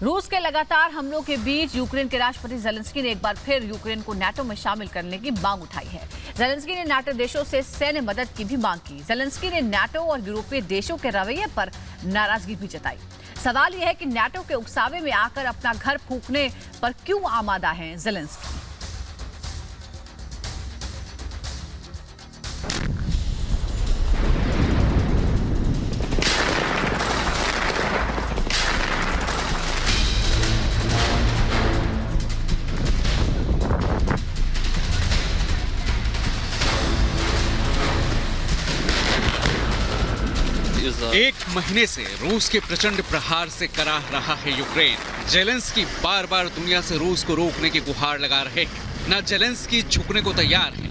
रूस के लगातार हमलों के बीच यूक्रेन के राष्ट्रपति ज़ेलेंस्की ने एक बार फिर यूक्रेन को नाटो में शामिल करने की मांग उठाई है। ज़ेलेंस्की ने नाटो देशों से सैन्य मदद की भी मांग की। ज़ेलेंस्की ने नाटो और यूरोपीय देशों के रवैये पर नाराजगी भी जताई। सवाल यह है कि नाटो के उकसावे में आकर अपना घर फूंकने पर क्यों आमादा हैं ज़ेलेंस्की। एक महीने से रूस के प्रचंड प्रहार से कराह रहा है यूक्रेन। ज़ेलेंस्की बार बार दुनिया से रूस को रोकने की गुहार लगा रहे हैं। न ज़ेलेंस्की झुकने को तैयार है,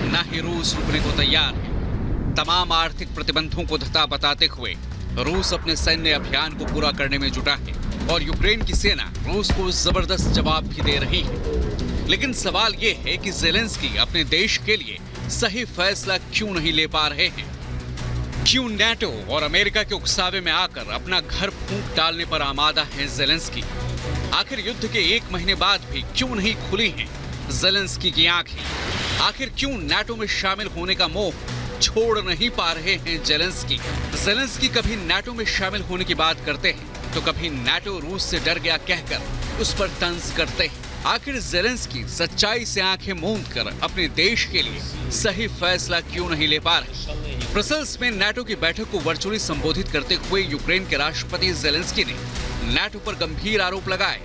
न ही रूस रुकने को तैयार है। तमाम आर्थिक प्रतिबंधों को धता बताते हुए रूस अपने सैन्य अभियान को पूरा करने में जुटा है और यूक्रेन की सेना रूस को जबरदस्त जवाब भी दे रही है। लेकिन सवाल ये है कि ज़ेलेंस्की अपने देश के लिए सही फैसला क्यों नहीं ले पा रहे हैं। क्यों नाटो और अमेरिका के उकसावे में आकर अपना घर फूंक डालने पर आमादा है ज़ेलेंस्की। आखिर युद्ध के एक महीने बाद भी क्यों नहीं खुली हैं ज़ेलेंस्की की आंखें। आखिर क्यों नाटो में शामिल होने का मोह छोड़ नहीं पा रहे हैं ज़ेलेंस्की। ज़ेलेंस्की कभी नाटो में शामिल होने की बात करते हैं तो कभी नाटो रूस से डर गया कहकर उस पर तंज करते हैं। आखिर ज़ेलेंस्की सच्चाई से आंखें मूंद कर अपने देश के लिए सही फैसला क्यों नहीं ले पा रहे। ब्रसेल्स में नाटो की बैठक को वर्चुअली संबोधित करते हुए यूक्रेन के राष्ट्रपति ज़ेलेंस्की ने नाटो पर गंभीर आरोप लगाए।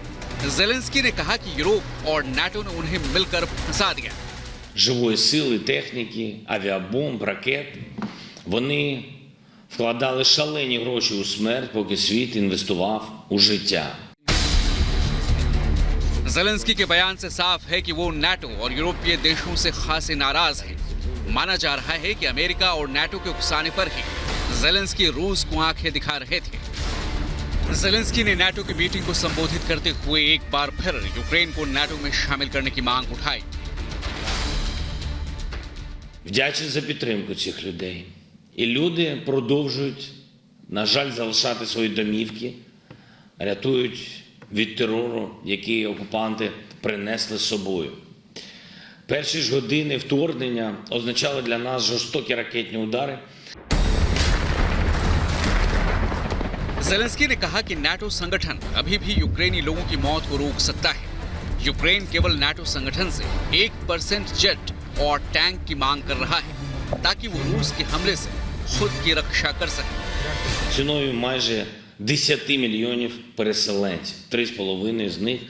ज़ेलेंस्की ने कहा कि यूरोप और नाटो ने उन्हें मिलकर फंसा दिया। Живої сили, техніки, авіабомб, ракет. Вони вкладали шалені гроші у смерть, поки світ інвестував у життя. ज़ेलेंस्की के बयान से साफ है कि वो नाटो और यूरोपीय देशों से खासे नाराज हैं। माना जा रहा है कि अमेरिका और नाटो के उकसाने पर ही ज़ेलेंस्की रूस को आंखें दिखा रहे थे। ज़ेलेंस्की ने नाटो की मीटिंग को संबोधित करते हुए एक बार फिर यूक्रेन को नाटो में शामिल करने की मांग उठाई। Вдячний за підтримку цих людей. І люди продовжують, на жаль, залишати свої домівки, рятують від терору, який окупанти принесли з собою. Перші ж години вторгнення означали для нас жорстокі ракетні удари. ज़ेलेंस्की ने कहा कि नाटो संगठन अभी भी यूक्रेनी लोगों की मौत को रोक सकता है। यूक्रेन केवल नाटो संगठन से 1% जेट और टैंक की मांग कर रहा है ताकि वो रूस के हमले से खुद की रक्षा कर सके। Ціною майже 10 мільйонів переселенців. 3,5 з них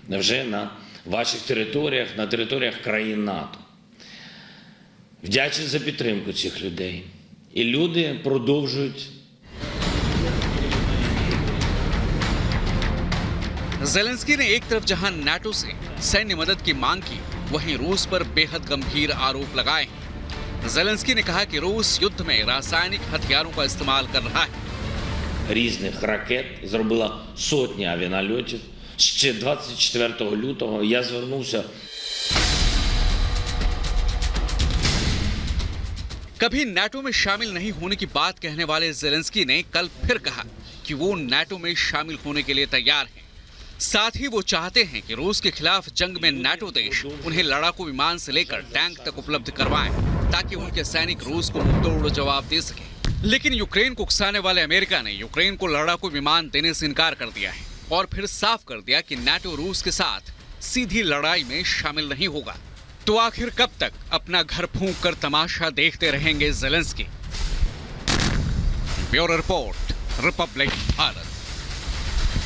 вже на ваших територіях, на територіях країн НАТО. Вдячний за підтримку цих людей. І люди продовжують. ज़ेलेंस्की ने एक तरफ जहां नाटो से सैन्य मदद की मांग की, वहीं रूस पर बेहद गंभीर आरोप लगाए हैं। ज़ेलेंस्की ने कहा कि रूस युद्ध में रासायनिक हथियारों का इस्तेमाल कर रहा है। Різних ракет, зробила сотні авіанальотів. Ще 24 лютого я звернувся. कभी नाटो में शामिल नहीं होने की बात कहने वाले ज़ेलेंस्की ने कल फिर कहा कि वो नाटो में शामिल होने के लिए तैयार हैं। साथ ही वो चाहते हैं कि रूस के खिलाफ जंग में नाटो देश उन्हें लड़ाकू विमान से लेकर टैंक तक उपलब्ध करवाएं ताकि उनके सैनिक रूस को मुंहतोड़ जवाब दे सकें। लेकिन यूक्रेन को उकसाने वाले अमेरिका ने यूक्रेन को लड़ाकू विमान देने से इनकार कर दिया है और फिर साफ कर दिया कि नाटो रूस के साथ सीधी लड़ाई में शामिल नहीं होगा। तो आखिर कब तक अपना घर फूंक कर तमाशा देखते रहेंगे Zelensky. Bureau report, Republic Bharat.